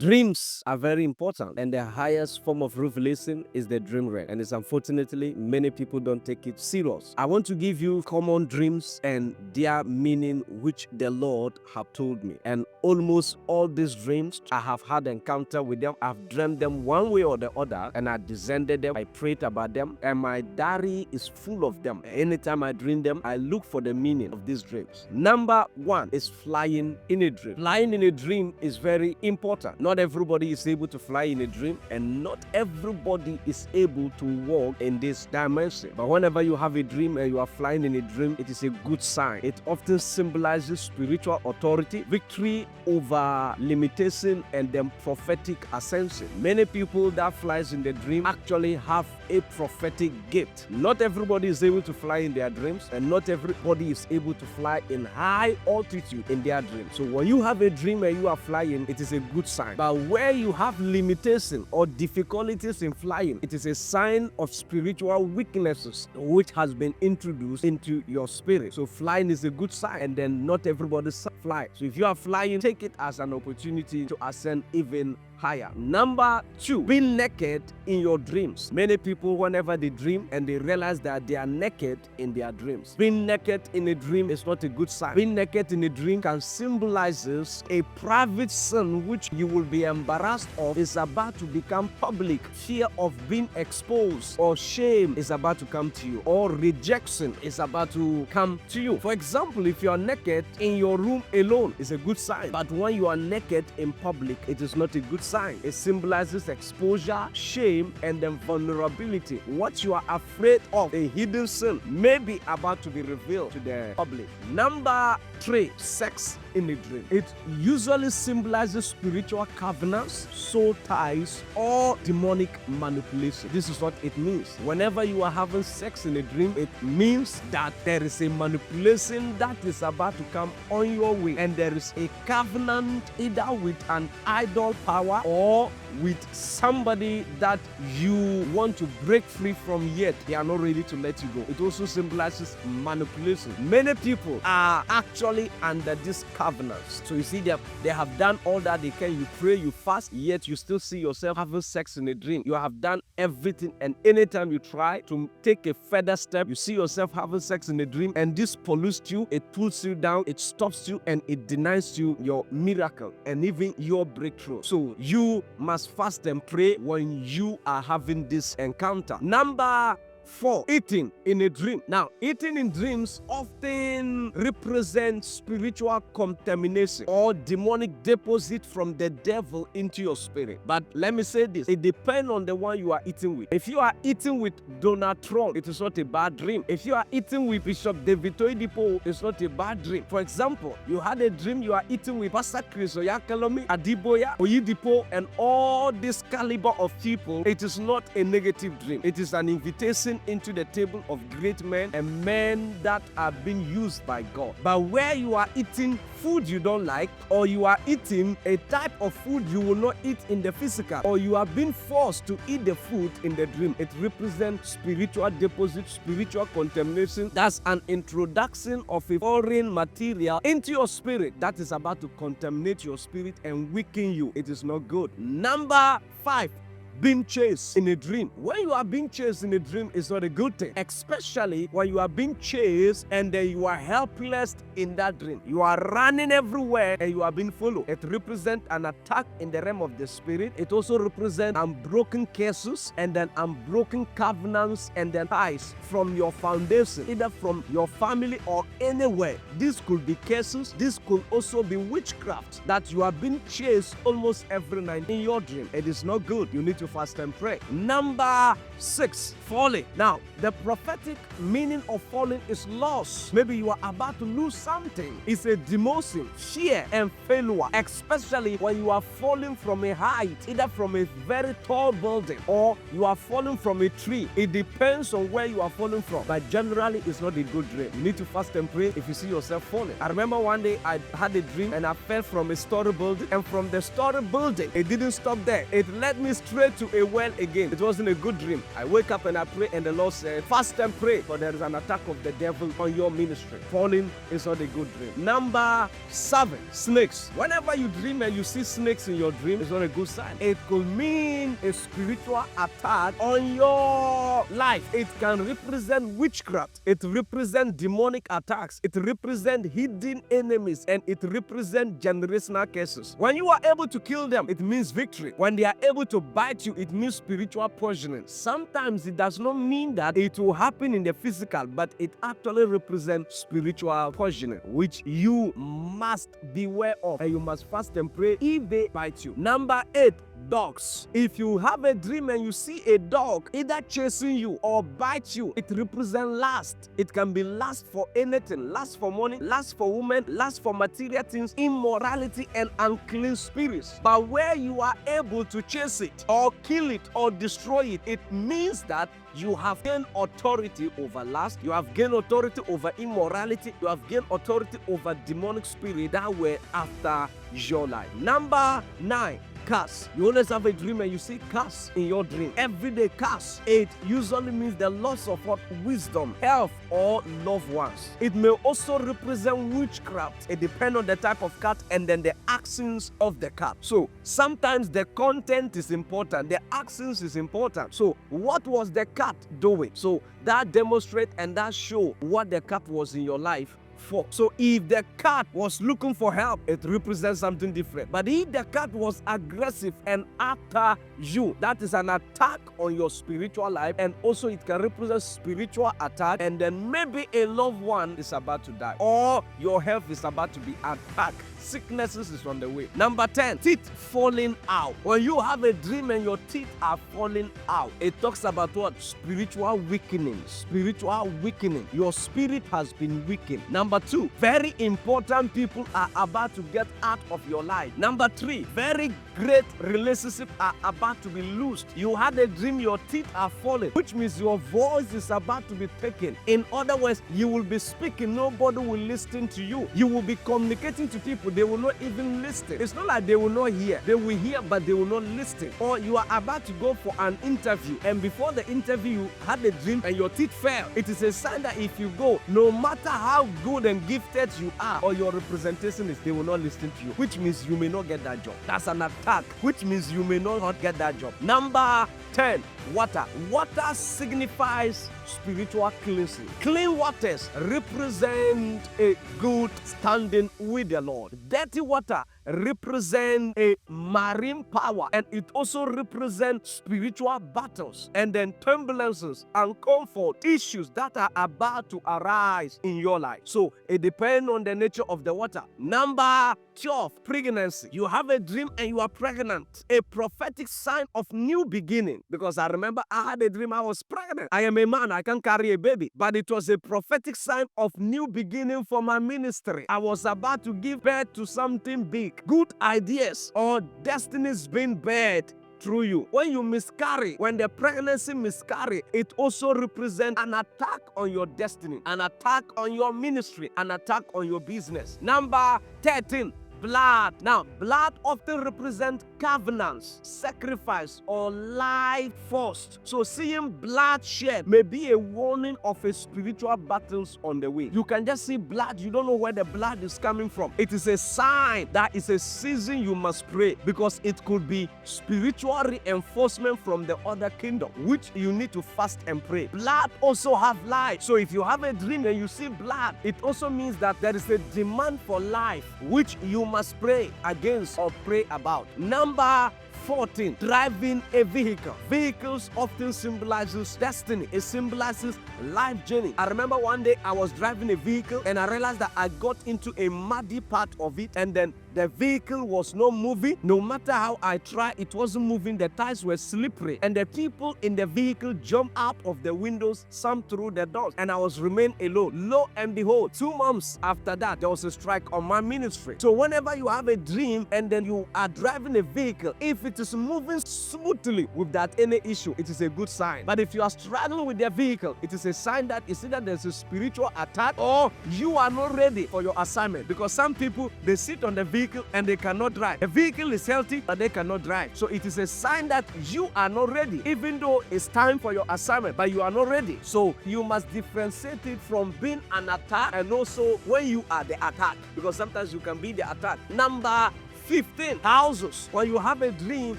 Dreams are very important, and the highest form of revelation is the dream realm, and it's unfortunately many people don't take it serious. I want to give you common dreams and their meaning which the Lord have told me, and almost all these dreams I have had encounter with them. I've dreamt them one way or the other, and I descended them, I prayed about them, and my diary is full of them. Anytime I dream them, I look for the meaning of these dreams. Number one is flying in a dream. Flying in a dream is very important. Not everybody is able to fly in a dream, and not everybody is able to walk in this dimension. But whenever you have a dream and you are flying in a dream, it is a good sign. It often symbolizes spiritual authority, victory over limitation, and then prophetic ascension. Many people that flies in the dream actually have a prophetic gift. Not everybody is able to fly in their dreams, and not everybody is able to fly in high altitude in their dreams. So when you have a dream and you are flying, it is a good sign. But where you have limitation or difficulties in flying, it is a sign of spiritual weaknesses which has been introduced into your spirit. So flying is a good sign, and then not everybody fly. So if you are flying, take it as an opportunity to ascend even higher. Number two, being naked in your dreams. Many people, whenever they dream and they realize that they are naked in their dreams. Being naked in a dream is not a good sign. Being naked in a dream can symbolize a private sin which you will be embarrassed of is about to become public. Fear of being exposed or shame is about to come to you, or rejection is about to come to you. For example, if you are naked in your room alone, it's a good sign. But when you are naked in public, it is not a good sign. It symbolizes exposure, shame, and then vulnerability. What you are afraid of, a hidden sin, may be about to be revealed to the public. Number three, sex in a dream. It usually symbolizes spiritual covenants, soul ties, or demonic manipulation. This is what it means. Whenever you are having sex in a dream, it means that there is a manipulation that is about to come on your way, and there is a covenant either with an idol power or with somebody that you want to break free from, yet they are not ready to let you go. It also symbolizes manipulation. Many people are actually under this covenants. So you see, they have done all that they can. You pray, you fast, yet you still see yourself having sex in a dream. You have done everything, and anytime you try to take a further step, you see yourself having sex in a dream, and this pollutes you, it pulls you down, it stops you, and it denies you your miracle and even your breakthrough. So you must fast and pray when you are having this encounter. Number four, eating in a dream. Now, eating in dreams often represents spiritual contamination or demonic deposit from the devil into your spirit. But let me say this, it depends on the one you are eating with. If you are eating with Donald Trump, it is not a bad dream. If you are eating with Bishop David Rauf, it's not a bad dream. For example, you had a dream you are eating with Pastor Chris Oyakalomi, Adiboya, Oyidipo, and all this caliber of people. It is not a negative dream. It is an invitation into the table of great men and men that are being used by God. But where you are eating food you don't like, or you are eating a type of food you will not eat in the physical, or you are being forced to eat the food in the dream, it represents spiritual deposit, spiritual contamination. That's an introduction of a foreign material into your spirit that is about to contaminate your spirit and weaken you. It is not good. Number five, being chased in a dream. When you are being chased in a dream, it's not a good thing, especially when you are being chased and then you are helpless in that dream. You are running everywhere and you are being followed. It represents an attack in the realm of the spirit. It also represents unbroken curses and then unbroken covenants and then ties from your foundation, either from your family or anywhere. This could be curses. This could also be witchcraft that you are being chased almost every night in your dream. It is not good. You need to fast and pray. Number six, falling. Now, the prophetic meaning of falling is loss. Maybe you are about to lose something. It's a demotion, fear, and failure, especially when you are falling from a height, either from a very tall building or you are falling from a tree. It depends on where you are falling from, but generally it's not a good dream. You need to fast and pray if you see yourself falling. I remember one day I had a dream and I fell from a story building, and from the story building, it didn't stop there. It led me straight straight to a well again. It wasn't a good dream. I wake up and I pray, and the Lord said, fast and pray, for there is an attack of the devil on your ministry. Falling is not a good dream. Number 7, snakes. Whenever you dream and you see snakes in your dream, it's not a good sign. It could mean a spiritual attack on your life. It can represent witchcraft. It represents demonic attacks. It represents hidden enemies, and it represents generational curses. When you are able to kill them, it means victory. When they are able to bite you, it means spiritual poisoning. Sometimes it does not mean that it will happen in the physical, but it actually represents spiritual poisoning, which you must beware of, and you must fast and pray if they bite you. Number 8, dogs. If you have a dream and you see a dog either chasing you or bite you, it represents lust. It can be lust for anything: lust for money, lust for women, lust for material things, immorality, and unclean spirits. But where you are able to chase it or kill it or destroy it, it means that you have gained authority over lust, you have gained authority over immorality, you have gained authority over demonic spirits that were after your life. Number 9, curse. You always have a dream and you see curse in your dream. Everyday curse. It usually means the loss of what? Wisdom, health, or loved ones. It may also represent witchcraft. It depends on the type of cat and then the actions of the cat. So sometimes the content is important, the actions is important. So what was the cat doing? So that demonstrates and that show what the cat was in your life for. So if the cat was looking for help, it represents something different. But if the cat was aggressive and after you, that is an attack on your spiritual life, and also it can represent spiritual attack, and then maybe a loved one is about to die or your health is about to be attacked. Sicknesses is on the way. Number 10, teeth falling out. When you have a dream and your teeth are falling out, it talks about what? Spiritual weakening. Spiritual weakening. Your spirit has been weakened. Number 2, very important people are about to get out of your life. Number 3, very great relationships are about to be loosed. You had a dream, your teeth are falling, which means your voice is about to be taken. In other words, you will be speaking, nobody will listen to you. You will be communicating to people, they will not even listen. It's not like they will not hear. They will hear, but they will not listen. Or you are about to go for an interview, and before the interview, you had a dream and your teeth fell. It is a sign that if you go, no matter how good and gifted you are or your representation is, they will not listen to you, which means you may not get that job. That's an attack, which means you may not get that job. Number 10, water. Water signifies spiritual cleansing. Clean waters represent a good standing with the Lord. Dirty water represent a marine power, and it also represents spiritual battles and then turbulences and comfort issues that are about to arise in your life. So it depends on the nature of the water. Number 12, pregnancy. You have a dream and you are pregnant. A prophetic sign of new beginning. Because I remember I had a dream I was pregnant. I am a man, I can carry a baby. But it was a prophetic sign of new beginning for my ministry. I was about to give birth to something big. Good ideas or destinies being birthed through you. When you miscarry, when the pregnancy miscarry, it also represents an attack on your destiny, an attack on your ministry, an attack on your business. Number 13, blood. Now, blood often represents covenants, sacrifice, or life force. So seeing blood shed may be a warning of a spiritual battles on the way. You can just see blood, you don't know where the blood is coming from. It is a sign that it's a season you must pray, because it could be spiritual reinforcement from the other kingdom, which you need to fast and pray. Blood also have life. So if you have a dream and you see blood, it also means that there is a demand for life, which you must pray against or pray about. Number 14, driving a vehicle. Vehicles often symbolizes destiny. It symbolizes life journey. I remember one day I was driving a vehicle and I realized that I got into a muddy part of it, and then the vehicle was not moving. No matter how I tried, it wasn't moving. The tires were slippery, and the people in the vehicle jumped out of the windows, some through the doors, and I was remain alone. Lo and behold, 2 months after that, there was a strike on my ministry. So whenever you have a dream and then you are driving a vehicle, if it it is moving smoothly without any issue, it is a good sign. But if you are struggling with their vehicle, it is a sign that it's either there's a spiritual attack or you are not ready for your assignment. Because some people, they sit on the vehicle and they cannot drive. The vehicle is healthy, but they cannot drive. So it is a sign that you are not ready, even though it's time for your assignment, but you are not ready. So you must differentiate it from being an attack and also when you are the attack, because sometimes you can be the attack. Number 15, houses. When you have a dream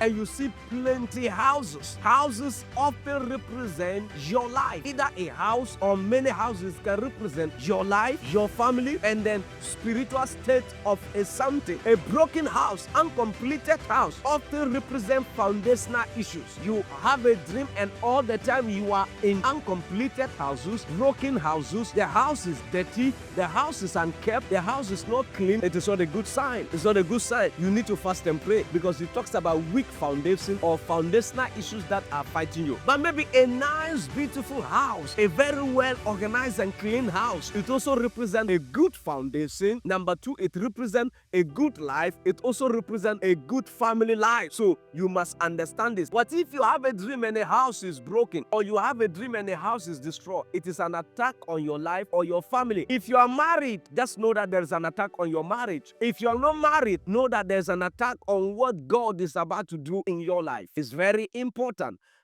and you see plenty houses, houses often represent your life. Either a house or many houses can represent your life, your family, and then spiritual state of a something. A broken house, uncompleted house often represent foundational issues. You have a dream and all the time you are in uncompleted houses, broken houses, the house is dirty, the house is unkept, the house is not clean. It is not a good sign. It's not a good sign. You need to fast and pray because it talks about weak foundation or foundational issues that are fighting you. But maybe a nice, beautiful house, a very well organized and clean house, it also represents a good foundation. Number 2, it represents a good life. It also represents a good family life. So you must understand this. What if you have a dream and a house is broken, or you have a dream and a house is destroyed? It is an attack on your life or your family. If you are married, just know that there is an attack on your marriage. If you are not married, know that there's an attack on what God is about to do in your life. It's very important.